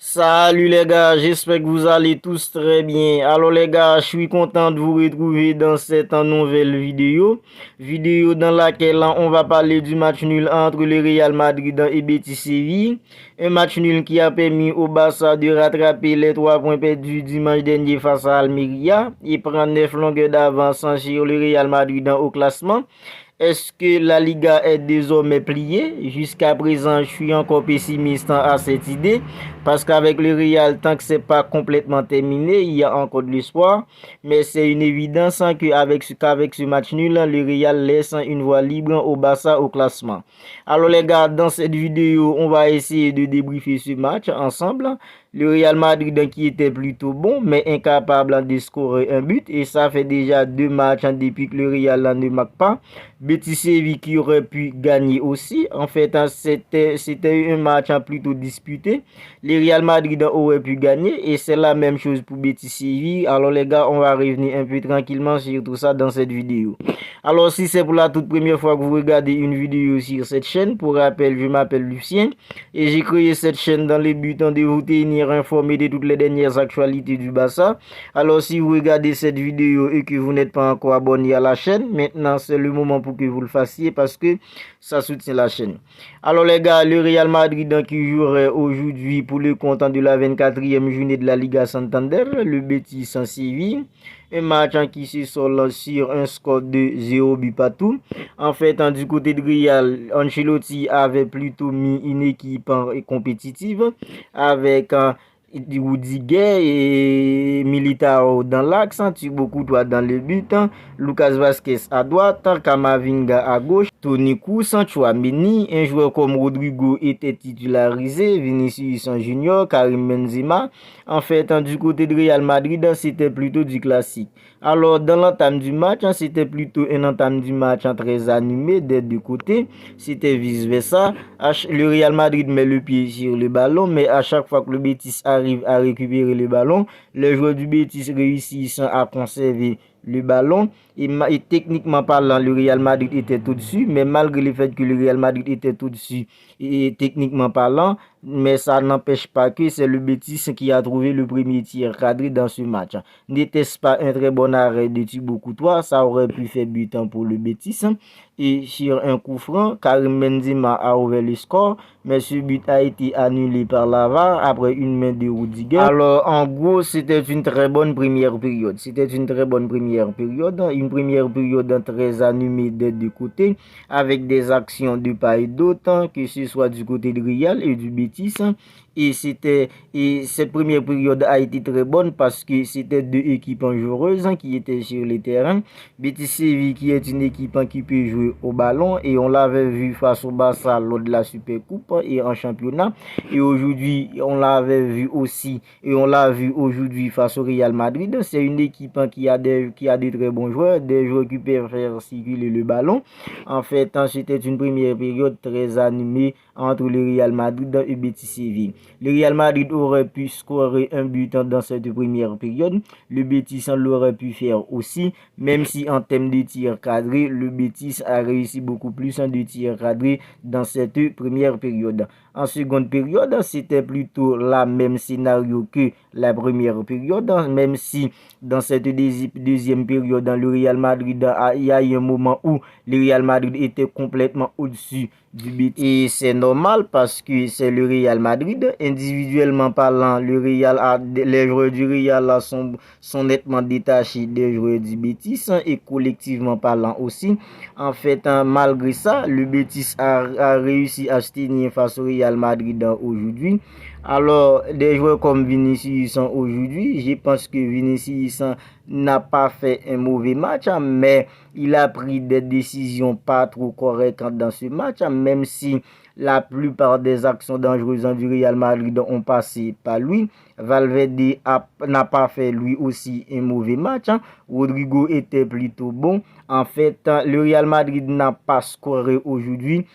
Salut les gars, j'espère que vous allez tous très bien. Alors les gars, je suis content de vous retrouver dans cette nouvelle vidéo dans laquelle on va parler du match nul entre le Real Madrid et Betis Séville. Un match nul qui a permis au Barça de rattraper les 3 points perdus dimanche dernier face à Almeria et prendre 9 longueurs d'avance sur le Real Madrid au classement. Est-ce que la Liga est désormais pliée? Jusqu'à présent, je suis encore pessimiste à cette idée parce qu'avec le Real, tant que c'est pas complètement terminé, il y a encore de l'espoir. Mais c'est une évidence qu'avec ce match nul, le Real laisse une voie libre au Barça au classement. Alors les gars, dans cette vidéo, on va essayer de débriefer ce match ensemble. Le Real Madrid qui était plutôt bon, mais incapable de scorer un but. Et ça fait déjà 2 matchs depuis que le Real ne marque pas. Betis Séville qui aurait pu gagner aussi. En fait, c'était un match plutôt disputé. Le Real Madrid aurait pu gagner et c'est la même chose pour Betis Séville. Alors les gars, on va revenir un peu tranquillement sur tout ça dans cette vidéo. Alors si c'est pour la toute première fois que vous regardez une vidéo sur cette chaîne, pour rappel, je m'appelle Lucien et j'ai créé cette chaîne dans le but de vous tenir informé de toutes les dernières actualités du Barça. Alors si vous regardez cette vidéo et que vous n'êtes pas encore abonné à la chaîne, maintenant c'est le moment pour que vous le fassiez parce que ça soutient la chaîne. Alors les gars, le Real Madrid qui jouerait aujourd'hui pour le compte de la 24e journée de la Liga Santander, le Betis en Séville. Un match qui se solde sur un score de 0 but partout. En fait, du côté de Real, Ancelotti avait plutôt mis une équipe compétitive avec Rudiger et Militao dans l'axe, Thibaut Courtois dans le but, Lucas Vazquez à droite, Camavinga à gauche, Toni Kroos, Tchouaméni, un joueur comme Rodrigo était titularisé, Vinicius Junior, Karim Benzema. En fait, du côté de Real Madrid, c'était plutôt du classique. Alors, dans l'entame du match, c'était plutôt un entame du match très animé des deux côtés. C'était vice-versa. Le Real Madrid met le pied sur le ballon, mais à chaque fois que le Betis arrive à récupérer le ballon, les joueurs du Betis réussissent à conserver le ballon et techniquement parlant le Real Madrid était au-dessus, mais malgré le fait que le Real Madrid était au-dessus et techniquement parlant, mais ça n'empêche pas que c'est le Betis qui a trouvé le premier tir cadré dans ce match. N'était-ce pas un très bon arrêt de Thibaut Courtois? Ça aurait pu faire but pour le Betis. Et sur un coup franc, Karim Benzema a ouvert le score, mais ce but a été annulé par la VAR après une main de Rudiger. Alors en gros, c'était une très bonne première période. Une première période très animée des deux côtés, avec des actions de part et d'autre, que ce soit du côté de Real et du Betis. Et cette première période a été très bonne parce que c'était deux équipes joueuses qui étaient sur le terrain. Betis Séville qui est une équipe qui peut jouer au ballon et on l'avait vu face au Barça lors de la Supercoupe et en championnat. Et aujourd'hui, on l'avait vu aussi et on l'a vu aujourd'hui face au Real Madrid. C'est une équipe qui a de très bons joueurs, des joueurs qui peuvent faire circuler le ballon. En fait, c'était une première période très animée entre le Real Madrid et Betis Séville. Le Real Madrid aurait pu scorer un but dans cette première période. Le Betis l'aurait pu faire aussi, même si en termes de tir cadré, le Betis a réussi beaucoup plus de tirs cadrés dans cette première période. En seconde période, c'était plutôt le même scénario que la première période, même si dans cette deuxième période, dans le Real Madrid, il y a eu un moment où le Real Madrid était complètement au-dessus du Betis. Et c'est normal parce que c'est le Real Madrid. Individuellement parlant, les joueurs du Real sont nettement détachés des joueurs du Betis et collectivement parlant aussi. En fait, malgré ça, le Betis a réussi à se tenir face au Real Madrid aujourd'hui. Alors, des joueurs comme Vinicius aujourd'hui, je pense que Vinicius n'a pas fait un mauvais match, mais il a pris des décisions pas trop correctes dans ce match, même si la plupart des actions dangereuses du Real Madrid ont passé par lui. Valverde n'a pas fait lui aussi un mauvais match. Rodrigo était plutôt bon. En fait, le Real Madrid n'a pas scoré aujourd'hui.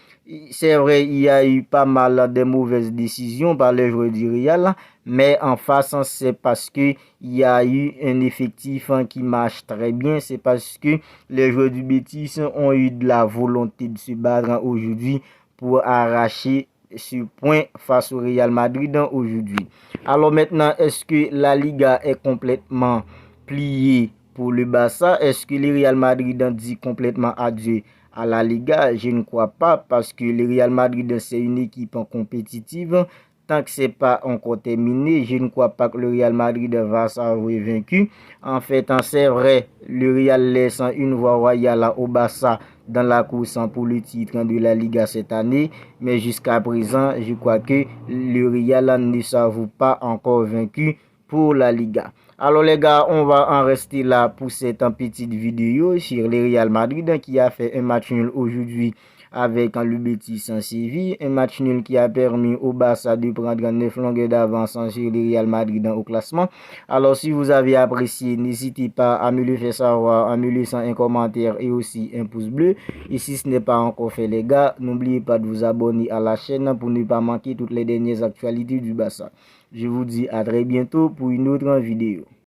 C'est vrai, il y a eu pas mal de mauvaises décisions par les joueurs du Real, mais en face, c'est parce que il y a eu un effectif qui marche très bien. C'est parce que les joueurs du Betis ont eu de la volonté de se battre aujourd'hui pour arracher sur point face au Real Madrid aujourd'hui. Alors maintenant, est-ce que la Liga est complètement pliée pour le Barça? Est-ce que le Real Madrid dit complètement adieu à la Liga? Je ne crois pas, parce que le Real Madrid, c'est une équipe compétitive. Tant que c'est pas encore terminé, je ne crois pas que le Real Madrid va s'avouer vaincu. En fait, c'est vrai, le Real laisse une voie royale au Barça dans la course pour le titre de la Liga cette année. Mais jusqu'à présent, je crois que le Real ne s'avoue pas encore vaincu pour la Liga. Alors les gars, on va en rester là pour cette petite vidéo sur le Real Madrid qui a fait un match nul aujourd'hui avec le Betis en Séville. Un match nul qui a permis au Barça de prendre 9 longueurs d'avance sur le Real Madrid au classement. Alors si vous avez apprécié, n'hésitez pas à me le faire savoir en me laissant un commentaire et aussi un pouce bleu. Et si ce n'est pas encore fait les gars, n'oubliez pas de vous abonner à la chaîne pour ne pas manquer toutes les dernières actualités du Barça. Je vous dis à très bientôt pour une autre vidéo.